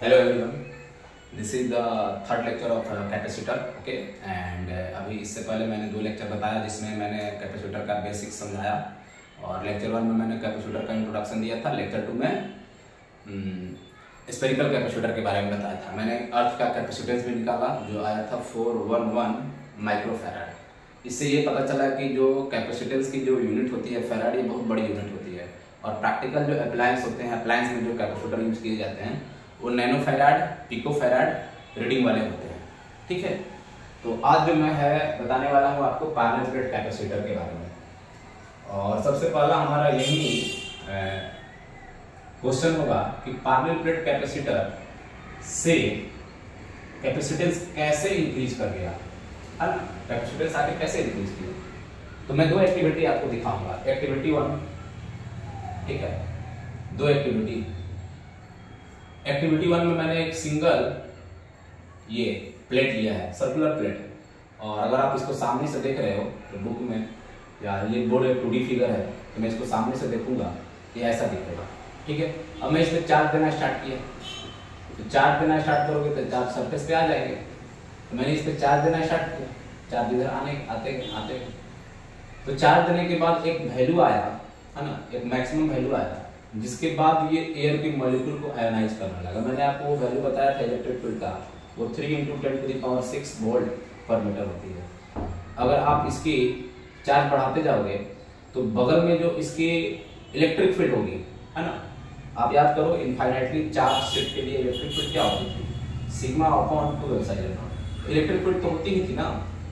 Hello everyone, this is the third lecture of capacitor. Okay and अभी इससे पहले मैंने 2 लेक्चर बताया जिसमें मैंने कैपेसिटर का बेसिक्स समझाया और लेक्चर 1 में मैंने कैपेसिटर का इंट्रोडक्शन दिया था। लेक्चर 2 में स्पेरिकल कैपेसिटर के बारे में बताया था। मैंने अर्थ का कैपेसिटेंस भी निकाला जो आया था 411 माइक्रोफैराड। इससे ये पता चला कि जो कैपेसिटेंस की जो यूनिट होती है फैराड, ये बहुत बड़ी यूनिट होती है और प्रैक्टिकल जो अप्लायंस होते हैं, अप्लायंस में जो कैपेसिटर यूज किए जाते हैं वो nano farad, pico farad reading वाले होते हैं। ठीक है, तो आज जो मैं बताने वाला हूँ आपको पैरेलल प्लेट कैपेसिटर के बारे में। और सबसे पहला हमारा यही क्वेश्चन होगा कि पैरेलल प्लेट कैपेसिटर से कैपेसिटेंस कैसे इंक्रीज कर गया है ना, कैपेसिटेंस आगे कैसे इंक्रीज किया। तो मैं 2 एक्टिविटी आपको दिखाऊंगा। एक्टिविटी 1, ठीक है, 2 एक्टिविटी 1 में मैंने एक सिंगल ये प्लेट लिया है, सर्कुलर प्लेट, और अगर आप इसको सामने से देख रहे हो तो बुक में या ये बोर्ड 2D फिगर है तो मैं इसको सामने से देखूंगा ये ऐसा दिखेगा। ठीक है, अब मैं इसमें चार्ज देना स्टार्ट किया तो चार्ज देना स्टार्ट करोगे तो चार्ज सरफेस पे आ जाएंगे। तो मैंने इस पर चार्ज देना स्टार्ट किया, चार्ज इधर आते तो चार्ज देने के बाद एक वैल्यू आया है ना, एक मैक्सिमम वैल्यू आया जिसके बाद ये एयर के मॉलिक्यूल को आयोनाइज करने लगा। मैंने आपको वो वैल्यू बताया था इलेक्ट्रिक फील्ड का, वो 3 × 10⁶ वोल्ट पर मीटर होती है। अगर आप इसकी चार्ज बढ़ाते जाओगे तो बगल में जो इसकी इलेक्ट्रिक फील्ड होगी है ना, आप याद करो इनफाइनाइटली चार्ज शिफ्ट के लिए इलेक्ट्रिक फील्ड क्या होती थी, σ/2ε0। इलेक्ट्रिक फील्ड तो होती ही थी ना,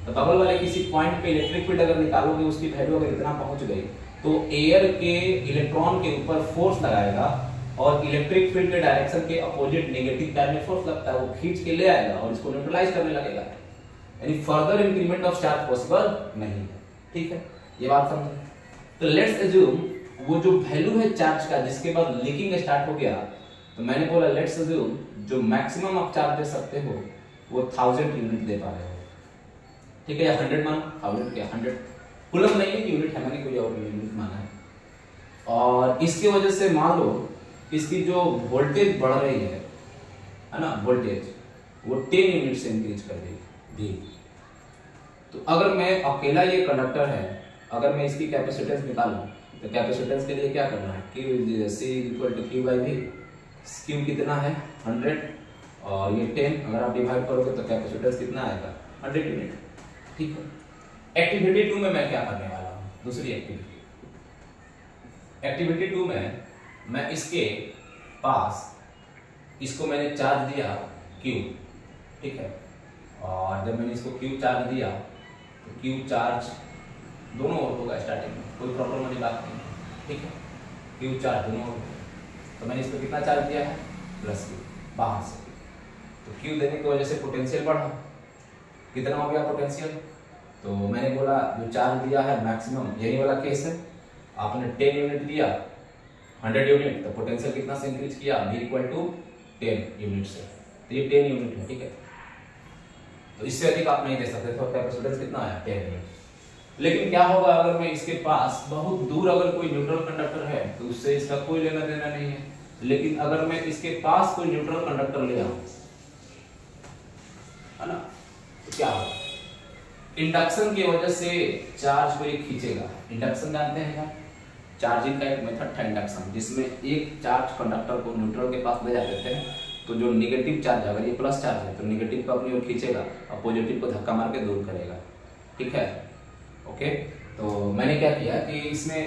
तो बगल वाले किसी पॉइंट पे इलेक्ट्रिक फील्ड अगर निकालोगे उसकी वैल्यू अगर इतना पहुंच गई तो एयर के इलेक्ट्रॉन के ऊपर फोर्स लगाएगा और इलेक्ट्रिक फील्ड के डायरेक्शन के अपोजिट नेगेटिव चार्ज में फोर्स लगता है, वो खींच के ले आएगा और इसको न्यूट्रलाइज करने लगेगा। यानी further increment of charge possible नहीं है। ठीक है, ये बात समझे। तो लेट्स अज्यूम वो जो वैल्यू है चार्ज का जिसके बाद लीकिंग स्टार्ट हो गया, तो मैंने बोला लेट्स अज्यूम जो मैक्सिमम आप चार्ज दे सकते हो वो 1000 यूनिट दे पा रहे हो। ठीक है, या 100 मानो, 1000 क्या 100 कूलम नहीं है, यूनिट है, मैंने कोई और यूनिट माना है। और इसकी वजह से मान लो इसकी जो वोल्टेज बढ़ रही है ना, वोल्टेज वो 10 यूनिट से इंक्रीज कर दी। तो अगर मैं अकेला ये कंडक्टर है, अगर मैं इसकी कैपेसिटेंस निकालूं तो कैपेसिटेंस के लिए क्या करना है, Q C = Q/V। Q कितना है 100 और ये 10, अगर आप डिवाइड करोगे तो कैपेसिटेंस कितना आएगा 100 यूनिट। ठीक है, एक्टिविटी 2 में मैं क्या करने वाला हूँ, दूसरी एक्टिविटी 2 में मैं इसके पास इसको मैंने चार्ज दिया Q। ठीक है, और जब मैंने इसको Q चार्ज दिया तो Q चार्ज दोनों ओर होगा स्टार्टिंग में, कोई प्रॉब्लम वाली बात नहीं। ठीक है, Q चार्ज दोनों ओर, तो मैंने इस पर कितना चार्ज दिया है +Q बाहर से, तो Q देने की वजह से पोटेंशियल बढ़ा। कितना हो गया पोटेंशियल, तो मैंने बोला जो चार्ज दिया है मैक्सिमम यही वाला केस है, आपने 10 यूनिट दिया 100 यूनिट, तो पोटेंशियल कितना से इंक्रीज किया V = 10 यूनिट से, तो ये 10 यूनिट है। ठीक है, तो इससे अधिक आप नहीं दे सकते, तो कैपेसिटेंस कितना आया 10 यूनिट। लेकिन क्या होगा अगर मैं इसके पास बहुत दूर अगर कोई न्यूट्रल कंडक्टर है तो उससे इसका कोई लेना देना नहीं है। लेकिन अगर मैं इसके पास कोई न्यूट्रल कंडक्टर ले आऊं है ना, तो क्या होगा, इंडक्शन की वजह से चार्ज को ये खींचेगा। इंडक्शन जानते हैं क्या, चार्जिंग का एक मेथड था इंडक्शन, जिसमें एक चार्ज कंडक्टर को न्यूट्रल के पास ले जाते थे, तो जो नेगेटिव चार्ज अगर ये प्लस चार्ज है तो नेगेटिव को अपनी ओर खींचेगा और पॉजिटिव को धक्का मार के दूर करेगा। ठीक है, ओके। तो मैंने क्या किया कि इसमें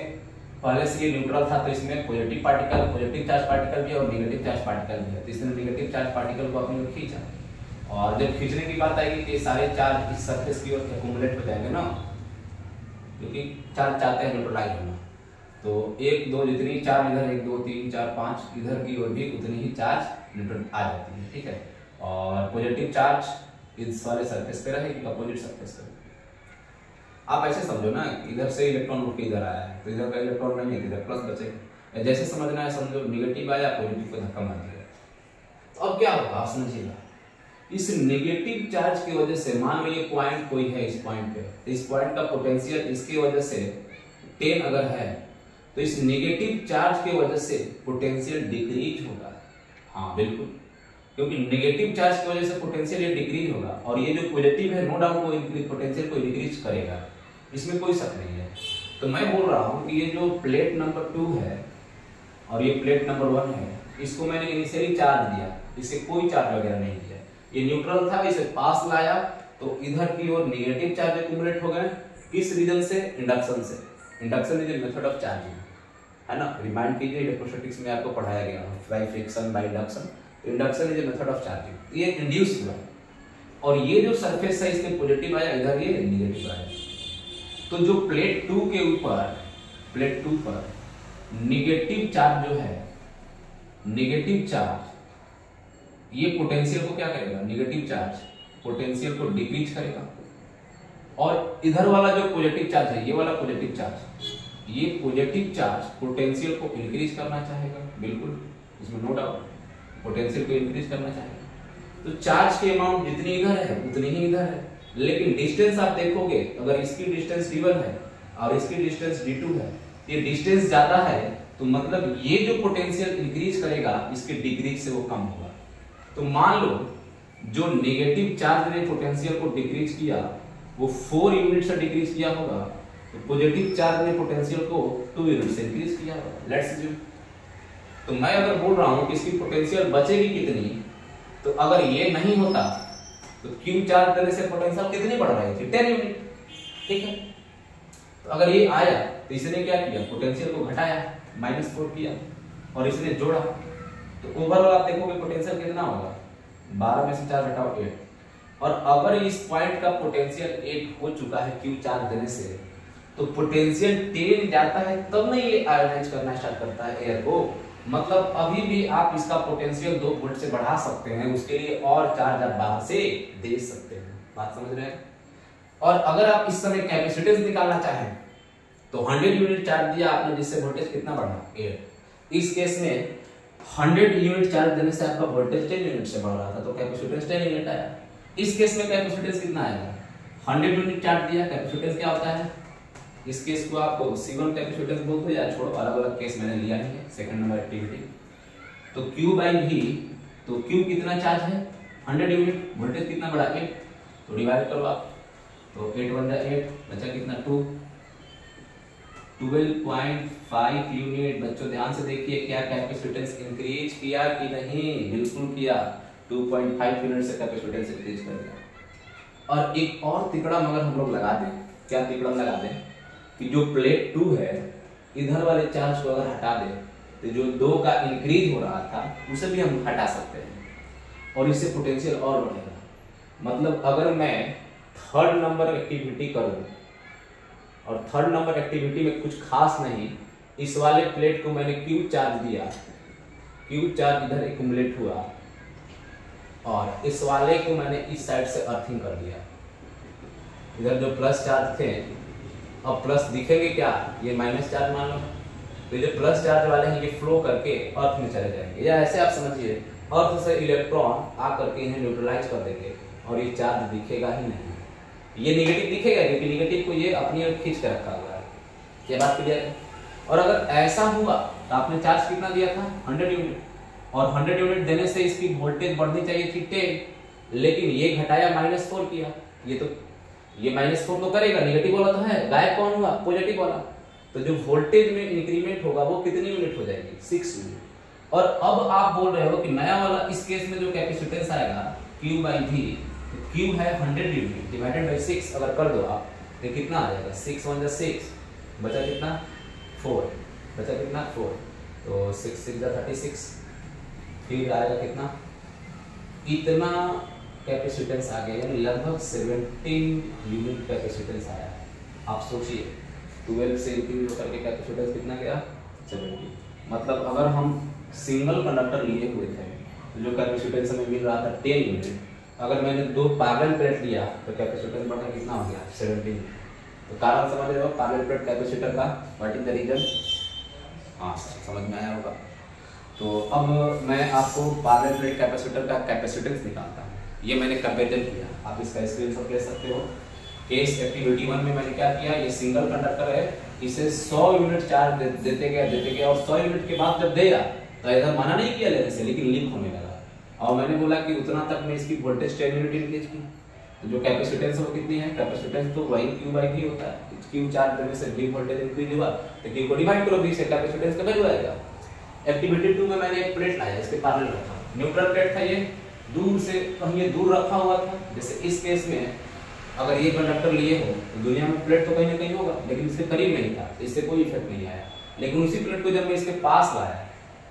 पहले से ये न्यूट्रल था तो इसमें पॉजिटिव चार्ज पार्टिकल भी और नेगेटिव चार्ज पार्टिकल भी है, तो इसने नेगेटिव चार्ज पार्टिकल को अपनी ओर खींचा। और जब खींचने की बात आएगी कि सारे चार्ज इस सरफेस की ओर एक्यूमुलेट हो जाएंगे ना, क्योंकि चार्ज चाहते हैं न्यूट्रलाइज होना, तो 1 2 जितनी चार्ज इधर 1 2 3 4 5 इधर की ओर भी उतनी ही चार्ज न्यूट्रल आ जाती है। ठीक है, और पॉजिटिव चार्ज इस वाले सरफेस पे रहेगी, अपोजिट सरफेस पे। आप ऐसे समझो ना, इधर से इलेक्ट्रॉन उठ के इधर आया है तो इधर का इलेक्ट्रॉन नहीं है, इधर प्लस बचेगा। जैसे समझना है समझो, नेगेटिव आया पॉजिटिव को धक्का मार दिया, तो अब क्या होगा आप समझिएगा। इस नेगेटिव चार्ज की वजह से मान लो ये पॉइंट कोई है इस पॉइंट पे, तो इस पॉइंट का पोटेंशियल इसकी वजह से 10 अगर है तो इस नेगेटिव चार्ज की वजह से पोटेंशियल डिक्रीज होगा। हाँ बिल्कुल, क्योंकि नेगेटिव चार्ज की वजह से पोटेंशियल ये डिक्रीज होगा और ये जो पॉजिटिव है नो डाउट वो इंक्रीज पोटेंशियल को इंक्रीज करेगा, इसमें कोई शक नहीं है। तो मैं बोल रहा हूँ कि ये जो प्लेट नंबर 2 है और ये प्लेट नंबर 1 है, इसको मैंने इनिशियली चार्ज दिया, इसे कोई चार्ज वगैरह नहीं दिया, ये न्यूट्रल था, इसे पास लाया तो इधर की ओर नेगेटिव चार्ज एक्यूमुलेट हो गए। किस रीजन से? इंडक्शन से। Induction is a method of charging, है ना, रिमाइंड कीजिए इलेक्ट्रोस्टैटिक्स में आपको पढ़ाया गया by friction by induction. Induction is a method of charging, ये इंड्यूस हुआ और ये जो सरफेस है इसके पॉजिटिव आया, इधर ये नेगेटिव आया। तो जो प्लेट 2 के ऊपर, प्लेट 2 पर नेगेटिव चार्ज जो है, नेगेटिव चार्ज ये पोटेंशियल को क्या करेगा? नेगेटिव चार्ज पोटेंशियल को डिक्रीज करेगा और इधर वाला जो पॉजिटिव चार्ज है, ये वाला पॉजिटिव चार्ज, ये पॉजिटिव चार्ज पोटेंशियल को इंक्रीज करना चाहेगा, बिल्कुल इसमें नो डाउट, पोटेंशियल को इंक्रीज करना चाहेगा। तो चार्ज की अमाउंट जितनी इधर है उतनी ही इधर है, लेकिन डिस्टेंस आप देखोगे, अगर इसकी डिस्टेंस d1 है और इसकी डिस्टेंस d2 है, ये डिस्टेंस ज्यादा है तो मतलब ये जो पोटेंशियल इंक्रीज करेगा इसके डिक्रीज से वो कम होगा। तो मान लो जो नेगेटिव चार्ज ने पोटेंशियल को डिक्रीज किया वो 4 यूनिट से डिक्रीज किया होगा, तो पॉजिटिव चार्ज ने पोटेंशियल को 2 यूनिट से इंक्रीज किया होगा। लेट्स अज्यूम, तो मैं अगर बोल रहा हूं कि इसकी पोटेंशियल बचेगी कितनी, तो अगर ये नहीं होता तो क्यू चार्ज देने से पोटेंशियल कितनी बढ़ रही थी? 10 यूनिट, ठीक है। तो अगर ये आया तो इसने क्या किया? पोटेंशियल को घटाया, -4 किया और इसने जोड़ा, तो ओवरऑल आप देखोगे पोटेंशियल कितना होगा? 12 में से 4 घटाओ 8। और अगर इस पॉइंट का पोटेंशियल 8 हो चुका है क्यू चार्ज देने से, तो पोटेंशियल 10 जाता है तब नहीं ये आयोनाइज करना स्टार्ट करता है एयर को। मतलब अभी भी आप इसका पोटेंशियल 2 वोल्ट से बढ़ा सकते हैं, उसके लिए और चार्ज आप बाहर से दे सकते हैं। बात समझ रहे हैं? और अगर आप इस समय कैपेसिटेंस निकालना चाहें तो 100 यूनिट चार्ज दिया आपने, जिससे वोल्टेज कितना बढ़ा? 8। इस केस में 100 यूनिट चार्ज देने से आपका वोल्टेज 10 यूनिट से बढ़ रहा था, तो कैपेसिटेंस 10 यूनिट आया। इस केस में कैपेसिटेंस कितना आएगा? 100 यूनिट चार्ज दिया, कैपेसिटेंस क्या होता है? इस केस को आप C1 कैपेसिटेंस बोलते हो या छोड़ो, अलग अलग केस मैंने लिया नहीं है, सेकंड नंबर एक्टिविटी। तो Q/V, तो Q कितना चार्ज है? 100 यूनिट, वोल्टेज कितना बढ़ा? 8। तो डिवाइड करो आप, तो 8 बन जाए 8, बचा कितना? 2, 12.5 यूनिट। बच्चों ध्यान से देखिए, क्या कैपेसिटेंस इंक्रीज किया कि नहीं? बिल्कुल किया, 2.5 यूनिट से कैपेसिटेंस इंक्रीज कर दिया। और एक और तिकड़म अगर हम लोग लगा दें, क्या तिकड़म लगा दें कि जो प्लेट 2 है इधर वाले चार्ज को अगर हटा दें तो जो 2 का इंक्रीज हो रहा था उसे भी हम हटा सकते हैं और इससे पोटेंशियल और बढ़ेगा। मतलब अगर मैं 3rd नंबर एक्टिविटी करूं और 3rd नंबर एक्टिविटी में कुछ खास नहीं, इस वाले प्लेट को मैंने क्यू चार्ज दिया, क्यू चार्ज इधर एक्यूमुलेट हुआ और इस वाले को मैंने इस साइड से अर्थिंग कर दिया। इधर जो प्लस चार्ज थे अब प्लस दिखेंगे क्या? ये माइनस चार्ज मान लो, तो जो प्लस चार्ज वाले हैं ये फ्लो करके अर्थ में चले जाएंगे, या ऐसे आप समझिए अर्थ से इलेक्ट्रॉन आकर के इन्हें न्यूट्रलाइज कर देंगे और ये चार्ज दिखेगा ही नहीं। ये नेगेटिव दिखेगा क्योंकि नेगेटिव को ये अपनी ओर खींच के रखा हुआ है। ये बात क्लियर है? और अगर ऐसा हुआ तो आपने चार्ज कितना दिया था? 100 यूनिट, और 100 यूनिट देने से इसकी वोल्टेज बढ़नी चाहिए थी 10, लेकिन ये घटाया -4 किया। ये -4 तो करेगा, नेगेटिव वाला तो है, गायब कौन हुआ? पॉजिटिव वाला। तो जो वोल्टेज में इंक्रीमेंट होगा वो कितनी यूनिट हो जाएगी? 6 यूनिट। और अब आप बोल रहे हो कि नया वाला इस केस में जो कैपेसिटेंस आएगा Q/V, तो Q है 100 यूनिट डिवाइडेड बाय 6 अगर कर दो आप तो कितना आ जाएगा? 6 1 6, बचा कितना? 4, बचा कितना? 4, तो 6 6 36, फिर आएगा कितना? इतना कैपेसिटेंस आ गया, यानी लगभग 17 यूनिट कैपेसिटेंस आया। आप सोचिए 12 से इंक्रीज करके कैपेसिटेंस कितना गया? 17। मतलब अगर हम सिंगल कंडक्टर लिए हुए थे तो जो कैपेसिटेंस हमें मिल रहा था 10 यूनिट, अगर मैंने 2 पैरेलल प्लेट लिया तो कैपेसिटेंस बढ़कर कितना हो गया? 17। तो कारण समझ रहे हो पैरेलल प्लेट कैपेसिटर का? What is the reason? हाँ, समझ में आया होगा। तो अब मैं आपको पैरेलल प्लेट कैपेसिटर का कैपेसिटेंस निकालता हूँ। ये मैंने कंपेरिजन किया, आप इसका स्क्रीनशॉट ले सकते हो। केस एक्टिविटी 1 में मैंने क्या किया? ये सिंगल कंडक्टर है, इसे 100 यूनिट चार्ज देते गया और 100 यूनिट के बाद जब दिया तो इधर मना नहीं किया लेने से, लेकिन लीक होने लगा। और मैंने बोला कि उतना तक में इसकी वोल्टेज 10 यूनिट इंक्रीज की। तो जो कैपेसिटेंस वो कितनी है, कैपेसिटेंस तो वही Q/V होता है। Q चार्ज देने से V वोल्टेज इंक्रीज हुआ तो Q को डिवाइड करो V से, कैपेसिटेंस का वैल्यू आएगा। एक्टिविटी 2 में मैंने एक प्लेट लाया, इसके पैरेलल रखा, न्यूट्रल प्लेट था ये, दूर से कहीं ये दूर रखा हुआ था। जैसे इस केस में अगर ये कंडक्टर लिए हो तो दुनिया में प्लेट तो कहीं ना कहीं होगा, लेकिन इसके करीब नहीं था, इससे कोई इफेक्ट नहीं आया। लेकिन उसी प्लेट को जब मैं इसके पास लाया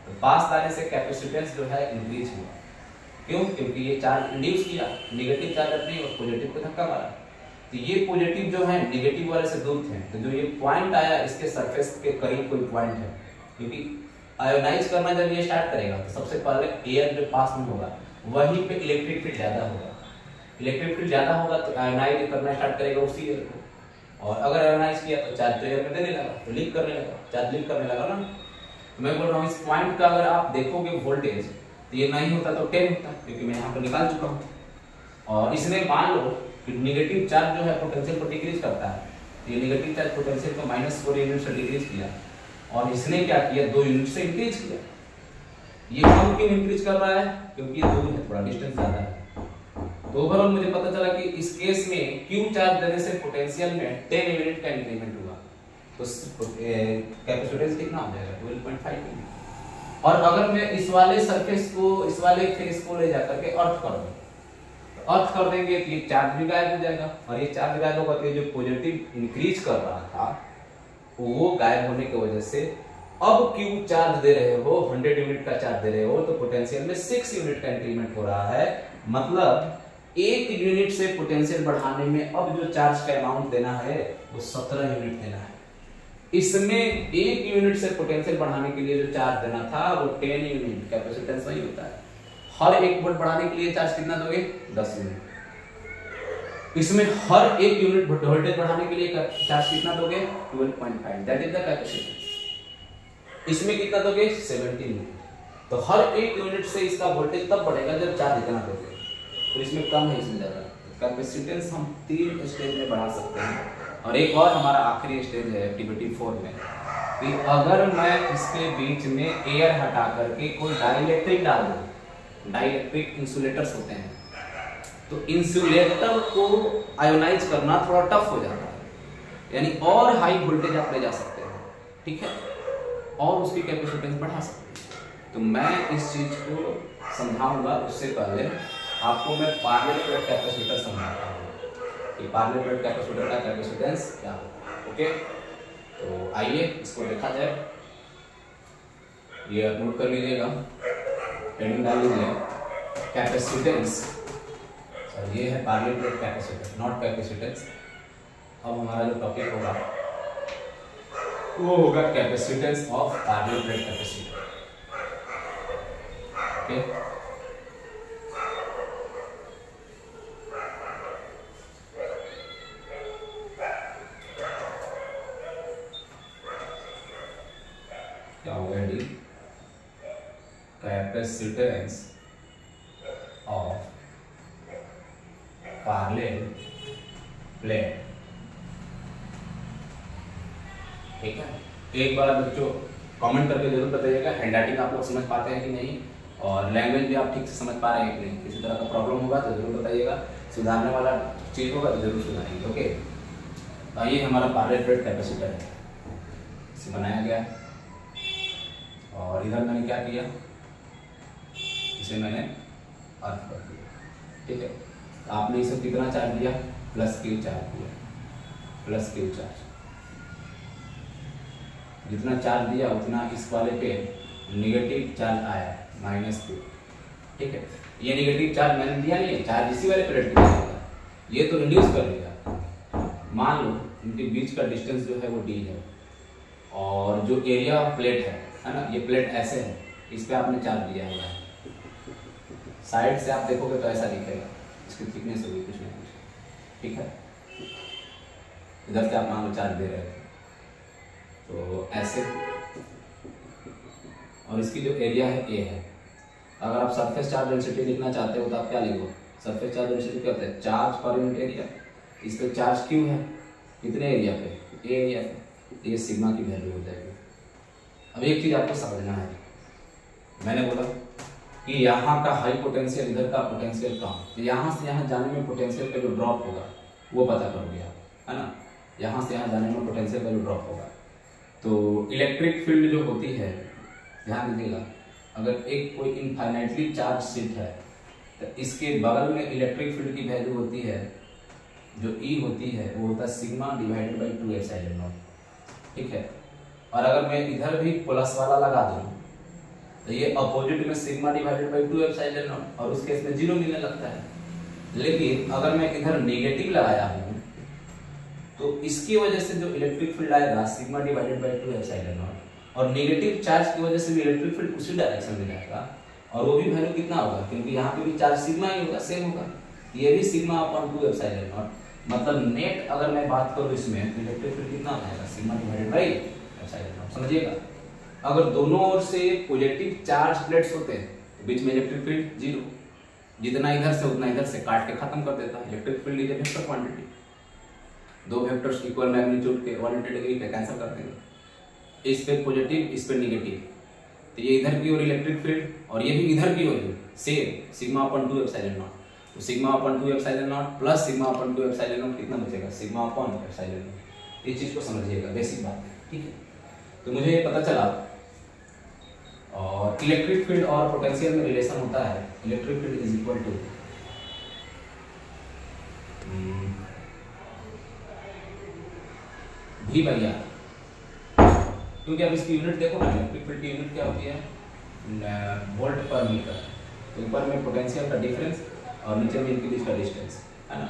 तो पास लाने से कैपेसिटेंस जो है इंक्रीज हुआ। क्यों? क्योंकि ये चार्ज इंड्यूस किया, नेगेटिव चार्ज अपनी और पॉजिटिव को धक्का मारा। तो ये पॉजिटिव जो है नेगेटिव वाले से दूर थे, तो जो ये पॉइंट आया इसके सरफेस के करीब कोई पॉइंट है, क्योंकि आयोनाइज करना जब ये स्टार्ट करेगा तो सबसे पहले एयर जो पास में होगा वहीं पे इलेक्ट्रिक फील्ड ज्यादा होगा। इलेक्ट्रिक फील्ड ज्यादा होगा तो आयोनाइज करना स्टार्ट करेगा उसी एयर को, और अगर आयोनाइज किया तो चार्ज तो एयर में देने लगा, तो लीक करने लगा, चार्ज लीक करने लगा ना। तो मैं बोल रहा हूँ इस पॉइंट का अगर आप देखोगे वोल्टेज तो ये नहीं होता तो 10 होता, क्योंकि मैं यहाँ पर निकाल चुका हूँ। और इसने मान लो कि नेगेटिव चार्ज जो है पोटेंशियल को डिक्रीज करता है, ये नेगेटिव चार्ज पोटेंशियल को -4 यूनिट से डिक्रीज किया, और इसने क्या किया 2 यूनिट से इंक्रीज किया। ये कम क्यों इंक्रीज कर रहा है? क्योंकि ये दूर है, थोड़ा डिस्टेंस ज्यादा है। तो ओवरऑल मुझे पता चला कि इस केस में Q चार्ज देने से पोटेंशियल में 10 यूनिट का इंक्रीमेंट हुआ, तो कैपेसिटेंस कितना हो जाएगा 12.5 यूनिट। और अगर मैं इस वाले सरफेस को, इस वाले फेस को ले जाकर के अर्थ कर दूं, तो अर्थ कर देंगे तो ये चार्ज भी गायब हो जाएगा, और ये चार्ज गायब होगा तो ये जो पॉजिटिव इंक्रीज कर रहा था वो गायब होने की वजह से अब Q चार्ज दे रहे हो, 100 यूनिट का चार्ज दे रहे हो, तो पोटेंशियल में 6 यूनिट का इंक्रीमेंट हो रहा है। मतलब 1 यूनिट से पोटेंशियल बढ़ाने में अब जो चार्ज का अमाउंट देना है वो 17 यूनिट देना है। इसमें 1 यूनिट से पोटेंशियल बढ़ाने के लिए जो चार्ज देना था वो 10 यूनिट, कैपेसिटेंस वही होता है। हर 1 वोल्ट बढ़ाने के लिए चार्ज कितना दोगे? 10 यूनिट। इसमें हर 1 यूनिट वोल्टेज बढ़ाने के लिए चार्ज कितना दोगे? 12.5, दैट इज द कैपेसिटेंस। इसमें कितना दोगे? 17 यूनिट। तो हर 1 यूनिट से इसका वोल्टेज तब बढ़ेगा जब चार्ज इतना दोगे, तो इसमें कम है, इसमें ज्यादा। कैपेसिटेंस हम 3 स्टेज में बढ़ा सकते हैं। और एक और हमारा आखिरी स्टेज है एक्टिविटी 4 में, कि अगर मैं इसके बीच में एयर हटा करके कोई डाइलेक्ट्रिक डाल दूं, डाइलेक्ट्रिक इंसुलेटर्स होते हैं, तो इंसुलेटर को आयोनाइज करना थोड़ा टफ हो जाता है, यानी और हाई वोल्टेज आप ले जा सकते हैं, ठीक है, और उसकी कैपेसिटेंस बढ़ा सकते हैं। तो मैं इस चीज को समझाऊंगा, उससे पहले आपको मैं पैरेलल प्लेट कैपेसिटर समझाता हूँ कि पैरेलल प्लेट कैपेसिटर का कैपेसिटेंस क्या होगा। ओके, तो आइए इसको देखा जाए। ये नोट कर लीजिएगा, हेडिंग डाल लीजिए कैपेसिटेंस। ये है parallel plate capacitor, not capacitance. अब हमारा जो टॉपिक होगा वो होगा capacitance of parallel plate capacitor. Okay, क्या होगा heading? Capacitance of parallel plate. ठीक है, एक बार बच्चों कमेंट करके जरूर बताइएगा हैंडराइटिंग आप लोग समझ पाते हैं कि नहीं, और लैंग्वेज भी आप ठीक से समझ पा रहे हैं कि नहीं। किसी तरह का प्रॉब्लम होगा तो जरूर बताइएगा, सुधारने वाला चीज होगा तो जरूर सुधारेंगे। ओके, ये हमारा पैरेलल प्लेट कैपेसिटर है, इसे बनाया गया, और इधर मैंने क्या किया, इसे मैंने अर्थ कर दिया। ठीक है, तो आपने इसे कितना चार्ज दिया? +Q चार्ज दिया, +Q चार्ज। जितना चार्ज दिया उतना इस वाले पे नेगेटिव चार्ज आया, -Q। ठीक है, ये नेगेटिव चार्ज मैंने दिया नहीं है, चार्ज इसी वाले प्लेट पे दिया, ये तो रिड्यूस कर लिया। मान लो इनके बीच का डिस्टेंस जो है वो d है, और जो एरिया ऑफ प्लेट है ना, ये प्लेट ऐसे है, इस पे आपने चार्ज दिया हुआ है। साइड से आप देखोगे तो ऐसा दिखेगा, इसकी थिकनेस होगी कुछ नहीं कुछ। ठीक है, इधर से आप मान लो चार्ज दे रहे थे तो ऐसे, और इसकी जो एरिया है A है। अगर आप सरफेस चार्ज डेंसिटी लिखना चाहते हो तो आप क्या लिखो? सरफेस चार्ज डेंसिटी क्या होता है? Charge per unit area. इस पे चार्ज Q है, कितने एरिया पे? A एरिया पे, ये सिग्मा की वैल्यू हो जाएगी। अब एक चीज आपको समझना है, मैंने बोला कि यहाँ का हाई पोटेंशियल, इधर का पोटेंशियल कम, तो यहाँ से यहाँ जाने में पोटेंशियल का जो ड्रॉप होगा वो पता करोगे आप, है ना। यहाँ से यहाँ जाने में पोटेंशियल का जो ड्रॉप होगा। तो इलेक्ट्रिक फील्ड जो होती है, ध्यान दीजिएगा, अगर एक कोई इनफाइनाइटली चार्ज शीट है तो इसके बगल में इलेक्ट्रिक फील्ड की वैल्यू होती है, जो E होती है वो होता है sigma divided by 2 epsilon not, ठीक है। और अगर मैं इधर भी प्लस वाला लगा दूं तो ये अपोजिट में sigma divided by 2 epsilon naught, और उस केस में 0 मिलने लगता है। लेकिन अगर मैं इधर नेगेटिव लगाया हूं तो इसकी वजह से जो इलेक्ट्रिक फील्ड आएगा sigma divided by 2 epsilon naught, और नेगेटिव चार्ज की वजह से भी इलेक्ट्रिक फील्ड उसी डायरेक्शन में जाएगा, और वो भी वैल्यू कितना होगा, क्योंकि यहाँ पे भी चार्ज सिग्मा ही होगा, सेम होगा, ये भी सिग्मा अपॉन 2 एप्सिलॉन नॉट। मतलब नेट अगर मैं बात करूँ इसमें इलेक्ट्रिक फील्ड कितना आएगा, sigma divided by epsilon not, समझिएगा। अगर दोनों ओर से पॉजिटिव चार्ज प्लेट्स होते हैं तो बीच में इलेक्ट्रिक फील्ड 0, जितना इधर से उतना इधर से काट के खत्म कर देता है। Electric field is a vector quantity, दो वेक्टर्स इक्वल मैग्नीट्यूड के 180 डिग्री पे कैंसिल कर देंगे, इस पे पॉजिटिव इस पे नेगेटिव, तो ये इधर की ओर इलेक्ट्रिक फील्ड और ये भी इधर की ओर same sigma upon 2 epsilon not. तो sigma upon 2 epsilon not plus sigma upon 2 epsilon not कितना बचेगा, सिग्मा अपॉन एप्सिलॉन नॉट। इस चीज को समझिएगा, बेसिक बात है, ठीक है। तो मुझे ये पता चला, और इलेक्ट्रिक फील्ड और पोटेंशियल में रिलेशन होता है, electric field is equal to V by R, क्योंकि अब इसकी यूनिट देखो ना, इलेक्ट्रिक फील्ड की यूनिट क्या होती है, वोल्ट पर मीटर। तो ऊपर में पोटेंशियल का डिफरेंस और नीचे में इनके बीच का डिस्टेंस, है ना,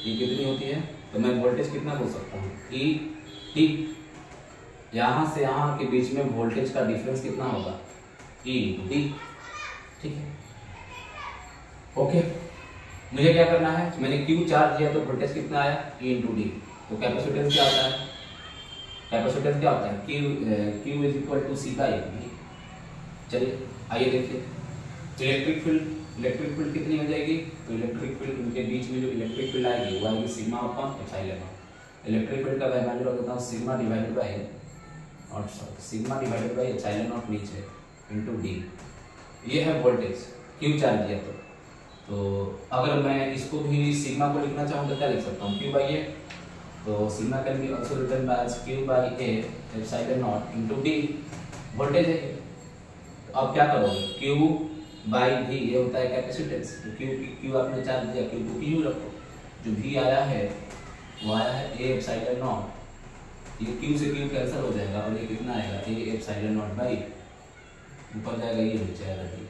ये कितनी होती है, तो मैं वोल्टेज कितना बोल सकता हूँ, E T, यहाँ से यहाँ के बीच में वोल्टेज का डिफरेंस कितना होगा, E D, ठीक है। ओके, मुझे क्या करना है, मैंने Q चार्ज दिया तो वोल्टेज कितना आया, E इंटू डी। तो कैपेसिटेंस क्या होता है, कैपेसिटेंस क्या होता है, Q is equal to C by V। चलिए आइए देखिए, इलेक्ट्रिक फील्ड कितनी हो जाएगी, तो इलेक्ट्रिक फील्ड उनके बीच में जो इलेक्ट्रिक फील्ड आएगी वो आएगी sigma upon epsilon not. Electric field का वैल्यू रख देता हूँ सिग्मा डिवाइडेड बाय, और sigma divided by epsilon not नीचे इनटू डी। ये है वोल्टेज, Q चार्ज दिया तो अगर मैं इसको भी सिग्मा को लिखना चाहूँ तो क्या लिख सकता हूँ, Q बाई A। तो sigma can be also written by as Q by A epsilon naught into D, voltage है। तो अब क्या करोगे, Q बाई V ये होता है कैपेसिटेंस, तो Q आपने चार्ज दिया, Q को Q रखो, जो V आया है वो आया है A एप्सिलॉन नॉट, ये Q से Q कैंसिल हो जाएगा और ये कितना आएगा, A एप्सिलॉन नॉट बाई, ऊपर जाएगा ये नीचे आएगा D।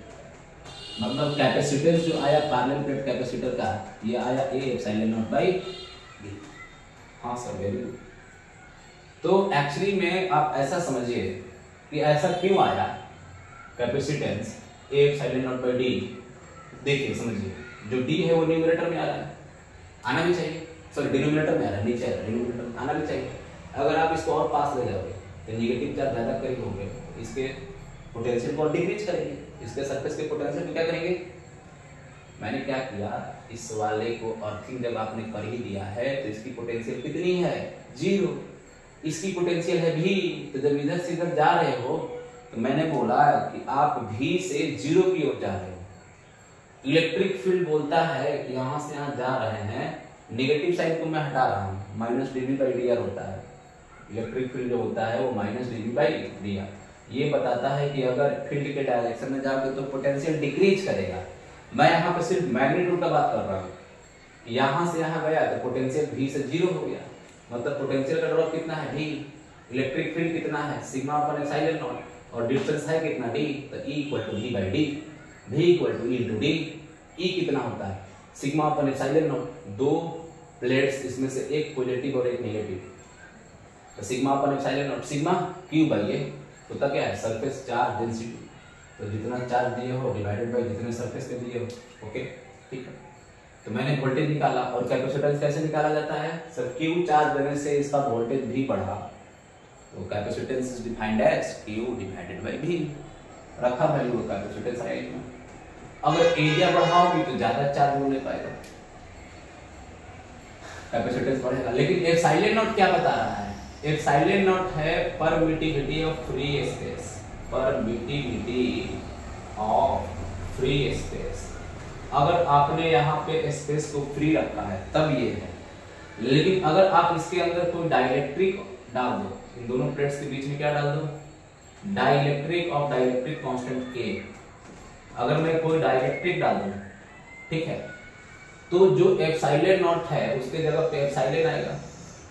मतलब कैपेसिटेंस जो आया पैरेलल प्लेट कैपेसिटर का, ये आया A epsilon not by D। हाँ सर, वेरी गुड। तो एक्चुअली में आप ऐसा समझिए कि ऐसा क्यों आया capacitance A epsilon not by D। देखिए समझिए, जो D है वो न्यूमरेटर में आ रहा है, आना भी चाहिए, सॉरी डिनोमिनेटर में आ रहा है, नीचे आ रहा है, डिनोमिनेटर आना भी चाहिए। अगर आप इसको और पास ले जाओगे तो नेगेटिव चार्ज ज्यादा करीब होंगे, इसके पोटेंशियल को डिक्रीज करेंगे, इसके सरफेस के पोटेंशियल को क्या करेंगे। मैंने क्या किया, इस वाले को अर्थिंग जब आपने कर ही दिया है तो इसकी पोटेंशियल कितनी है, 0, इसकी पोटेंशियल है V। तो जब इधर से इधर जा रहे हो तो मैंने बोला कि आप V से 0 की ओर जा रहे हो। इलेक्ट्रिक फील्ड बोलता है कि यहाँ से यहाँ जा रहे हैं, नेगेटिव साइड को मैं हटा रहा हूँ, माइनस dV बाई dr होता है। इलेक्ट्रिक फील्ड जो होता है वो माइनस dV बाई dr, ये बताता है कि अगर फील्ड के डायरेक्शन में जाओगे तो पोटेंशियल डिक्रीज करेगा। मैं यहाँ पे सिर्फ मैग्नीट्यूड का बात कर रहा हूँ, यहाँ से यहाँ गया तो पोटेंशियल V से 0 हो गया, मतलब पोटेंशियल का ड्रॉप कितना है, V। इलेक्ट्रिक फील्ड कितना है, सिग्मा अपॉन एप्सिलॉन नॉट, और डिस्टेंस है कितना, D, तो E equal to V by D, V equal to E into D। E कितना होता है, सिग्मा अपॉन एप्सिलॉन नॉट, दो प्लेट्स इसमें से एक पॉजिटिव और एक नेगेटिव, तो sigma upon epsilon naught, sigma Q by A होता क्या है, सरफेस चार्ज डेंसिटी। तो जितना चार्ज दिए हो डिवाइडेड बाय जितने सरफेस पे दिए हो, ओके ठीक है। तो मैंने वोल्टेज निकाला, और कैपेसिटेंस कैसे निकाला जाता है सर, Q चार्ज देने से इसका वोल्टेज भी बढ़ा, तो capacitance is defined as Q divided by V। रखा वैल्यू कैपेसिटेंस है इसमें। अगर एरिया बढ़ाओगे तो ज्यादा चार्ज हो नहीं पाएगा, कैपेसिटेंस बढ़ेगा। लेकिन एप्सिलॉन नॉट क्या बता रहा है, एप्सिलॉन नॉट है permittivity of free space, permittivity of free space, अगर आपने यहाँ पे स्पेस को फ्री रखा है तब ये है। लेकिन अगर आप इसके अंदर कोई डाइलेक्ट्रिक डाल दो, इन दोनों प्लेट्स के बीच में क्या डाल दो, डाइलेक्ट्रिक ऑफ डाइलेक्ट्रिक कांस्टेंट के, अगर मैं कोई डाइलेक्ट्रिक डाल दूं, ठीक है, तो जो एप्सिलॉन नॉट है उसके जगह पे एप्सिलॉन आएगा,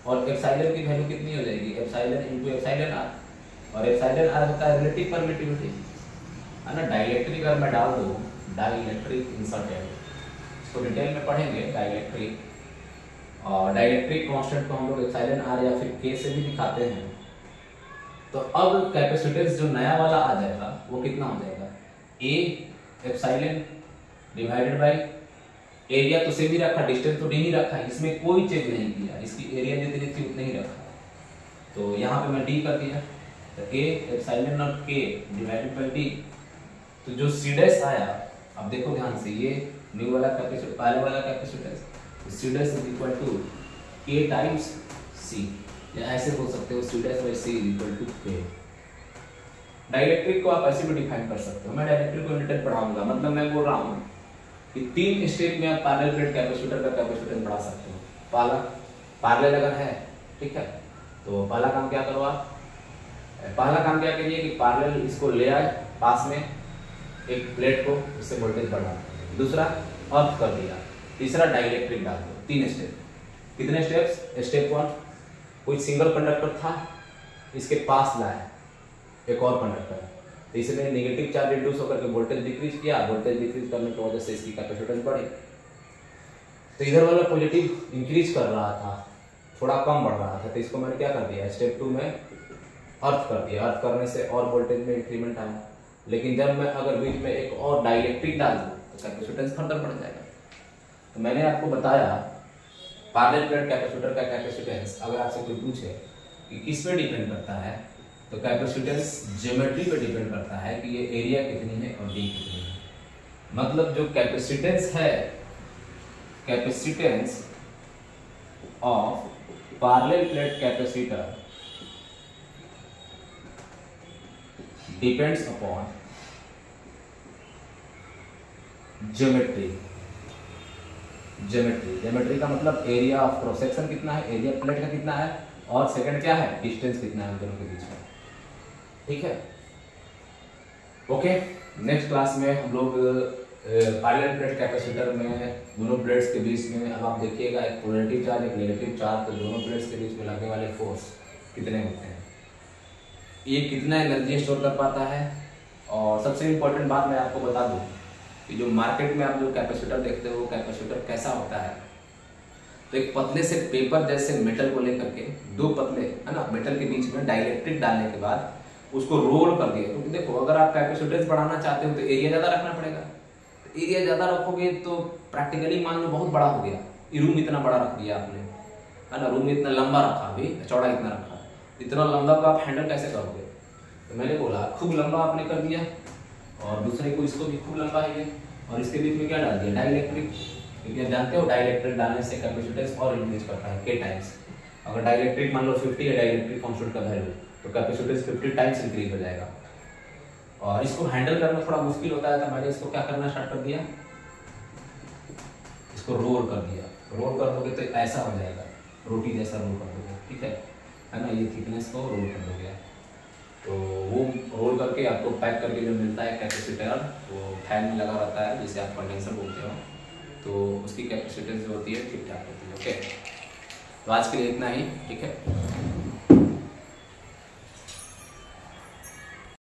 और एप्सिलॉन की वैल्यू कितनी हो जाएगी, एप्सिलॉन इनटू एप्सिलॉन आर, और एप्सिलॉन आर होता है रिलेटिव परमिटिविटी, है ना। डाइलेक्ट्रिक अगर मैं डाल दूं, डाइलेक्ट्रिक इंसर्टेड, इसको डिटेल में पढ़ेंगे डाइलेक्ट्रिक, और डाइलेक्ट्रिक कांस्टेंट को हम लोग एप्सिलॉन आर या फिर के से भी दिखाते हैं। तो अब कैपेसिटेंस जो नया वाला आ जाएगा वो कितना हो जाएगा, A epsilon divided by area, तो सेम ही रखा, डिस्टेंस तो डी ही रखा है, इसमें कोई चेंज नहीं किया, इसकी एरिया जितनी थी उतनी ही रखा, तो यहाँ पे मैं डी कर दिया, तो ए एप्सिलॉन नॉट के डिवाइडेड बाय डी, तो जो सी डैश आया, अब देखो ध्यान से, ये न्यू वाला कैपेसिटेंस, पहले वाला capacitance, C dash is equal to K times C, या ऐसे बोल सकते हो C dash by C is equal to K. Dielectric को आप ऐसे भी डिफाइन कर सकते हो, मैं डाइलेक्ट्रिक को डिटेल पढ़ाऊंगा, मतलब मैं बोल रहा हूँ कि 3 स्टेप में आप पैरेलल प्लेट कैपेसिटर का कैपेसिटेंस बढ़ा सकते हो। पहला पैरेलल अगर है, ठीक है, तो पहला काम क्या करो आप, पहला काम क्या करिए कि पैरेलल इसको ले आए पास में एक प्लेट को, इससे वोल्टेज बढ़ा, दूसरा अर्थ कर दिया, तीसरा डाइलेक्ट्रिक डाल दो। 3 स्टेप, कितने स्टेप्स, स्टेप 1 कोई सिंगल कंडक्टर था, इसके पास लाए एक और कंडक्टर, तो इसने नेगेटिव चार्ज रिड्यूस होकर के वोल्टेज डिक्रीज किया, वोल्टेज डिक्रीज करने की वजह से इसकी कैपेसिटेंस बढ़ी, तो इधर वाला पॉजिटिव इंक्रीज कर रहा था, थोड़ा कम बढ़ रहा था, तो इसको मैंने क्या कर दिया, स्टेप 2 में अर्थ कर दिया, अर्थ करने से और वोल्टेज में इंक्रीमेंट आया। लेकिन जब मैं अगर बीच में एक और डाइलेक्ट्रिक डाल दूं तो कैपेसिटेंस फर्दर बढ़ जाएगा। तो मैंने आपको बताया पैरेलल प्लेट कैपेसिटर का कैपेसिटेंस अगर आपसे कोई पूछे कि किस पे डिपेंड करता है, तो कैपेसिटेंस ज्योमेट्री पे डिपेंड करता है कि ये एरिया कितनी है और डी कितनी है। मतलब जो कैपेसिटेंस है, capacitance of parallel plate capacitor depends upon geometry. Geometry का मतलब एरिया ऑफ क्रॉस सेक्शन कितना है, एरिया प्लेट का कितना है, और सेकंड क्या है, डिस्टेंस कितना है उन दोनों के बीच में, ठीक है। ओके, नेक्स्ट क्लास में हम लोग पैरेलल प्लेट कैपेसिटर में दोनों प्लेट्स के बीच में, अब आप देखिएगा एक पॉजिटिव चार्ज एक नेगेटिव चार्ज, तो दोनों प्लेट्स के बीच में लगने वाले फोर्स कितने होते हैं, ये कितना एनर्जी स्टोर कर पाता है। और सबसे इम्पोर्टेंट बात मैं आपको बता दूं कि जो मार्केट में आप जो कैपेसिटर देखते हो, कैपेसिटर कैसा होता है, तो एक पतले से पेपर जैसे मेटल को लेकर के, 2 पतले है ना मेटल के बीच में डाइलेक्ट्रिक डालने के बाद उसको रोल कर दिया। क्योंकि देखो अगर आप कैपेसिटेंस बढ़ाना चाहते हो तो एरिया ज़्यादा रखना पड़ेगा, एरिया ज़्यादा रखोगे तो प्रैक्टिकली मान लो बहुत बड़ा हो गया, रूम इतना बड़ा रख दिया आपने, है ना, रूम इतना लंबा रखा, अभी चौड़ा इतना रखा, इतना लंबा को आप हैंडल कैसे करोगे। तो मैंने बोला खूब लंबा आपने कर दिया, और दूसरे को इसको भी खूब लंबा है, और इसके बीच में क्या डाल दिया, डाइलेक्ट्रिक। क्योंकि आप जानते हो डाइलेक्ट्रिक डालने से कैपेसिटेंस और इंक्रीज करता है के टाइम्स। अगर डाइलेक्ट्रिक मान लो 50 है डाइलेक्ट्रिक कांस्टेंट का वैल्यू, तो कैपेसिटेंस 50 टाइम्स इंक्रीज हो जाएगा। और इसको हैंडल करना थोड़ा मुश्किल होता है, तो मैंने इसको क्या करना स्टार्ट कर दिया, इसको रोल कर दिया। रोल कर दोगे तो ऐसा हो जाएगा, रोटी जैसा रोल कर दोगे, ठीक है ना, ये थिकनेस को रोल कर दोगे। तो वो रोल करके आपको पैक करके जो मिलता है कैपेसिटर, वो फैन में लगा रहता है जिसे आप कंडेंसर बोलते हो, तो उसकी कैपेसिटेंस जो होती है ठीक ठाक होती है। ओके, तो आज के लिए इतना ही, ठीक है।